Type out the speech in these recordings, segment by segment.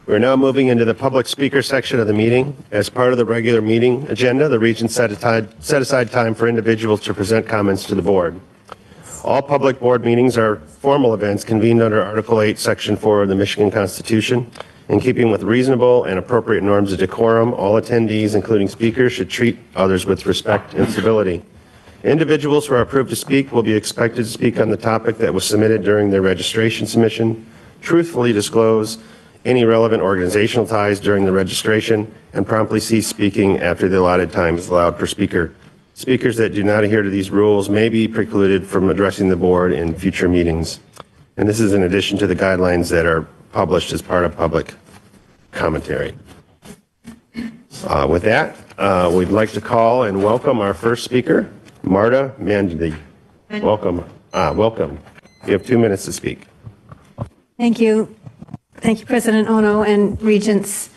We're now moving into the public speaker section of the meeting. As part of the regular meeting agenda, the Regents set aside time for individuals to present comments to the board. All public board meetings are formal events convened under Article 8, Section 4 of the Michigan Constitution. In keeping with reasonable and appropriate norms of decorum, all attendees, including speakers, should treat others with respect and civility. Individuals who are approved to speak will be expected to speak on the topic that was submitted during their registration submission, truthfully disclose any relevant organizational ties during the registration, and promptly cease speaking after the allotted time is allowed per speaker. Speakers that do not adhere to these rules may be precluded from addressing the board in future meetings. And this is in addition to the guidelines that are published as part of public commentary. With that, we'd like to call and welcome our first speaker, Marta Mandy. Welcome. Welcome. You have 2 minutes to speak. Thank you. Thank you, President Ono and Regents.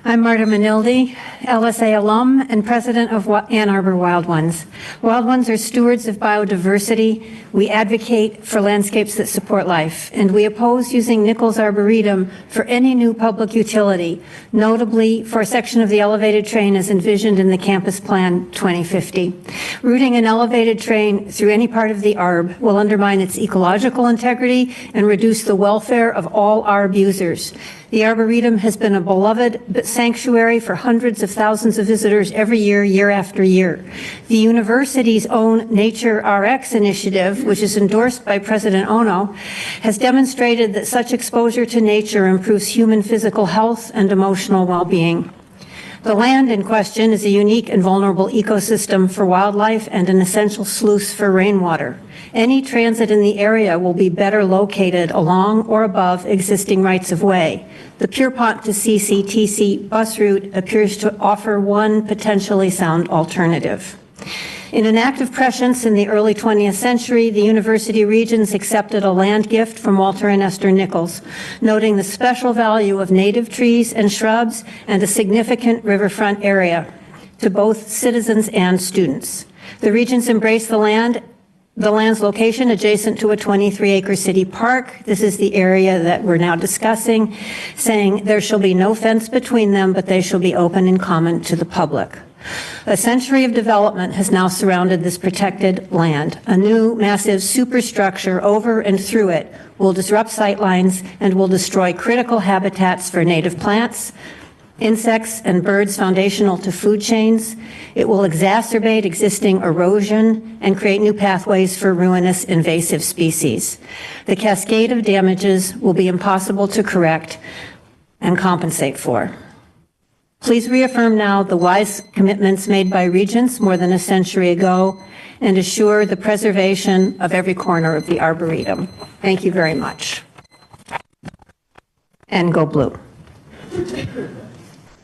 I'm Marta Manildi, LSA alum and president of Ann Arbor Wild Ones. Wild Ones are stewards of biodiversity. We advocate for landscapes that support life, and we oppose using Nichols Arboretum for any new public utility, notably for a section of the elevated train as envisioned in the Campus Plan 2050. Routing an elevated train through any part of the Arb will undermine its ecological integrity and reduce the welfare of all Arb users. The Arboretum has been a beloved sanctuary for hundreds of thousands of visitors every year, year after year. The university's own Nature RX initiative, which is endorsed by President Ono, has demonstrated that such exposure to nature improves human physical health and emotional well-being. The land in question is a unique and vulnerable ecosystem for wildlife and an essential sluice for rainwater. Any transit in the area will be better located along or above existing rights-of-way. The Pierpont to CCTC bus route appears to offer one potentially sound alternative. In an act of prescience in the early 20th century, the University Regents accepted a land gift from Walter and Esther Nichols, noting the special value of native trees and shrubs and a significant riverfront area to both citizens and students. The Regents embraced the land's location adjacent to a 23-acre city park. This is the area that we're now discussing, saying there shall be no fence between them, but they shall be open and common to the public. A century of development has now surrounded this protected land. A new massive superstructure over and through it will disrupt sightlines and will destroy critical habitats for native plants, insects, and birds foundational to food chains. It will exacerbate existing erosion and create new pathways for ruinous invasive species. The cascade of damages will be impossible to correct and compensate for. Please reaffirm now the wise commitments made by Regents more than a century ago and assure the preservation of every corner of the Arboretum. Thank you very much. And go blue.